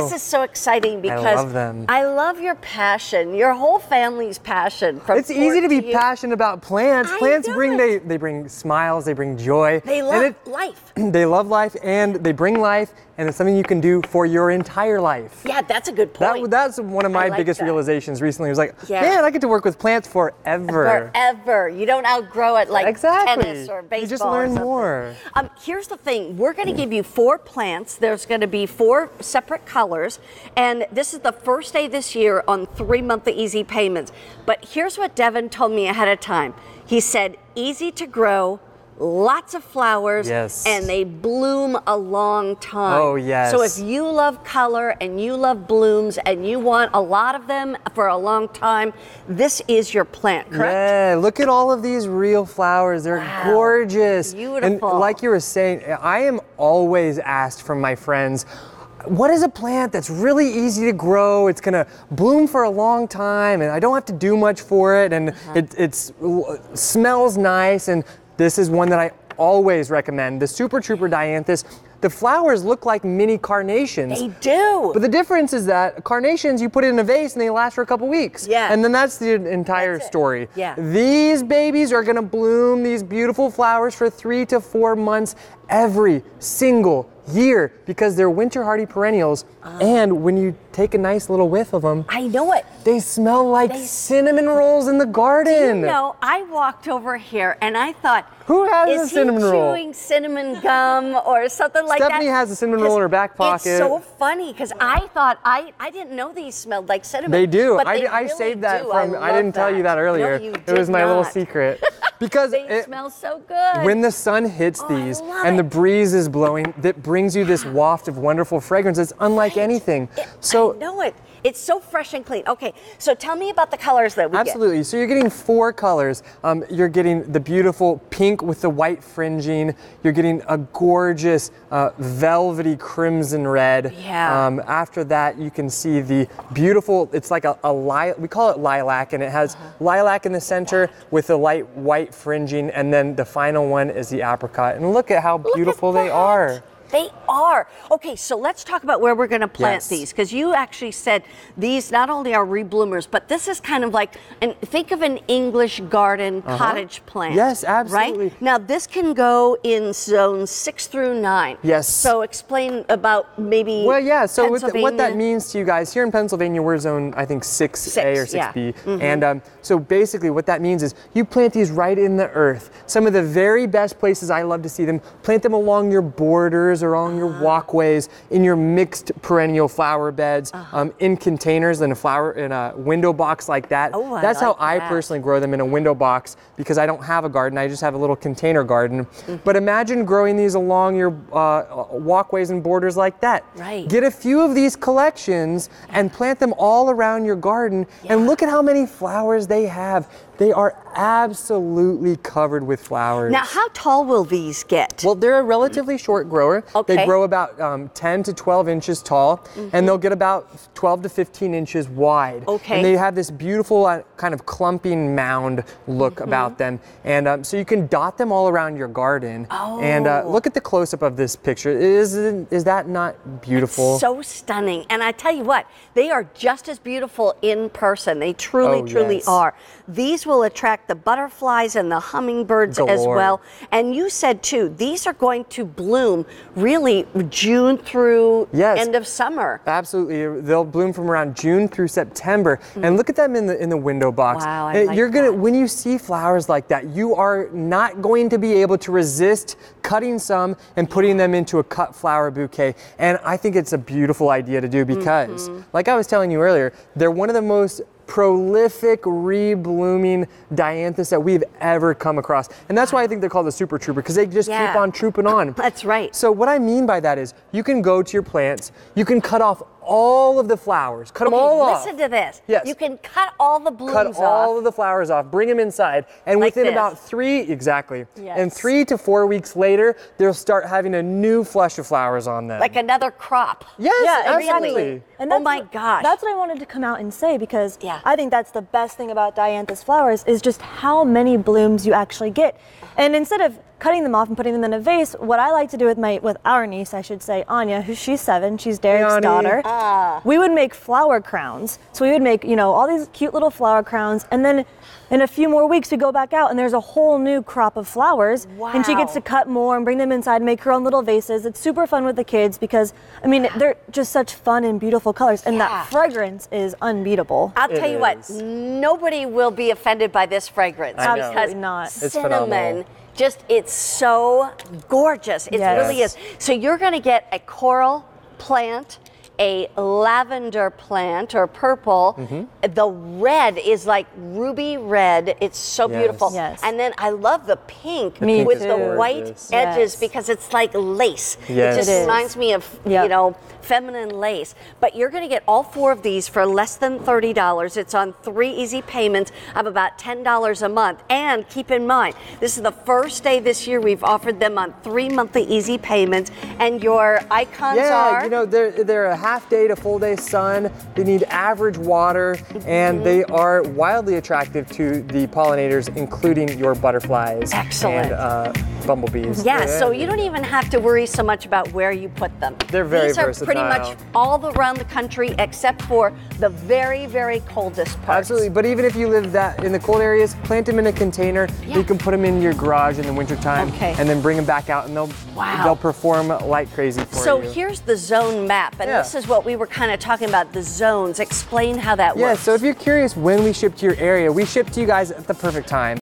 This is so exciting because I love them. I love your passion, your whole family's passion. It's easy to be passionate about plants. Plants bring they bring smiles, they bring joy. They love life. They love life and they bring life, and it's something you can do for your entire life. Yeah, that's a good point. That's one of my biggest realizations recently. It was like, man, I get to work with plants forever. Forever. You don't outgrow it like tennis or baseball. You just learn more. Here's the thing. We're going to give you 4 plants. There's going to be 4 separate colors. And this is the first day this year on 3 monthly easy payments. But here's what Devin told me ahead of time. He said, easy to grow, lots of flowers, and they bloom a long time. Oh, yes. So if you love color and you love blooms and you want a lot of them for a long time, this is your plant, correct? Yeah, look at all of these real flowers. They're gorgeous. Beautiful. And like you were saying, I am always asked from my friends, what is a plant that's really easy to grow? It's gonna bloom for a long time and I don't have to do much for it, and it smells nice, and this is one that I always recommend, the Super Trouper Dianthus. The flowers look like mini carnations. They do. But the difference is that carnations, you put it in a vase and they last for a couple weeks. Yeah. And then that's the entire story. Yeah. These babies are gonna bloom these beautiful flowers for 3 to 4 months every single year because they're winter hardy perennials. And when you take a nice little whiff of them, I know it. They smell like cinnamon rolls in the garden. Do you know, I walked over here and I thought, who has a cinnamon roll? Is he chewing cinnamon gum or something like that? Stephanie has a cinnamon roll in her back pocket. It's so funny because I thought, I didn't know these smelled like cinnamon. They do. But I really saved that do. from, I didn't tell you that earlier. No, you it was did my little not. secret. Because they smell so good. When the sun hits these and the breeze is blowing, that brings you this waft of wonderful fragrance. It's unlike anything. I know it. It's so fresh and clean. Okay, so tell me about the colors that we get. Absolutely. So you're getting 4 colors. You're getting the beautiful pink with the white fringing. You're getting a gorgeous velvety crimson red. Yeah. After that, you can see the beautiful, it's like we call it lilac, and it has lilac in the center with the light white fringing, and then the final one is the apricot. And look at how beautiful they are. They are. Okay, so let's talk about where we're going to plant these, because you actually said these not only are rebloomers, but this is kind of like, think of an English garden cottage plant. Yes, absolutely. Right? Now, this can go in zones 6 through 9. Yes. So explain about maybe so what that means to you guys, here in Pennsylvania, we're zone, I think, 6A or 6B. Yeah. And so basically what that means is you plant these right in the earth. Some of the very best places I love to see them, plant them along your borders or on your walkways, in your mixed perennial flower beds, in containers, in a window box like that. That's how I personally grow them, in a window box, because I don't have a garden. I just have a little container garden. But imagine growing these along your walkways and borders like that. Right. Get a few of these collections and plant them all around your garden, and look at how many flowers they have. They are absolutely covered with flowers. Now, how tall will these get? Well, they're a relatively short grower. Okay. They grow about 10 to 12 inches tall, and they'll get about 12 to 15 inches wide. Okay. And they have this beautiful kind of clumping mound look about them. And so you can dot them all around your garden. And look at the close-up of this picture. Is that not beautiful? It's so stunning. And I tell you what, they are just as beautiful in person. They truly are. These will attract the butterflies and the hummingbirds as well. And you said too, these are going to bloom really June through end of summer. Absolutely. They'll bloom from around June through September. And look at them in the window box. Wow, I like You're gonna that. When you see flowers like that, you are not going to be able to resist cutting some and putting them into a cut flower bouquet. And I think it's a beautiful idea to do because, like I was telling you earlier, they're one of the most prolific reblooming dianthus that we've ever come across. And that's why I think they're called the Super Trouper, because they just keep on trooping on. That's right. So what I mean by that is you can go to your plants, you can cut off all of the flowers, cut them all off. Listen to this. Yes. You can cut all the blooms off. Cut all of the flowers off, bring them inside, and Like within this. about 3, Yes. and 3 to 4 weeks later, they'll start having a new flush of flowers on them. Like another crop. Yes, absolutely. And oh my gosh. That's what I wanted to come out and say, because I think that's the best thing about dianthus flowers is just how many blooms you actually get. And instead of cutting them off and putting them in a vase, what I like to do with our niece, I should say, Anya, she's 7, she's Derek's daughter. We would make flower crowns. So we would make, you know, all these cute little flower crowns, and then in a few more weeks we go back out and there's a whole new crop of flowers. Wow. And she gets to cut more and bring them inside and make her own little vases. It's super fun with the kids because, I mean, they're just such fun and beautiful colors, and that fragrance is unbeatable. I'll tell you what, nobody will be offended by this fragrance. Absolutely not. Cinnamon, just, it's so gorgeous. It really is. So you're going to get a coral plant, a lavender plant or purple. The red is like ruby red. It's so beautiful. Yes. And then I love the pink Me with too. the white edges because it's like lace. Yes. It just reminds me of, you know, feminine lace. But you're going to get all 4 of these for less than $30. It's on 3 easy payments of about $10 a month. And keep in mind, this is the first day this year we've offered them on 3 monthly easy payments. And your icons are? You know, they're a half day to full day sun. They need average water, and they are wildly attractive to the pollinators, including your butterflies. Excellent. And bumblebees. Yeah, so you don't even have to worry so much about where you put them. They're very These are versatile. pretty much all around the country except for the very, very coldest parts. Absolutely, but even if you live in the cold areas, plant them in a container. You can put them in your garage in the wintertime and then bring them back out, and they'll perform like crazy for you. So here's the zone map, and this is what we were kind of talking about, the zones. Explain how that works. Yeah, so if you're curious when we ship to your area, we ship to you guys at the perfect time.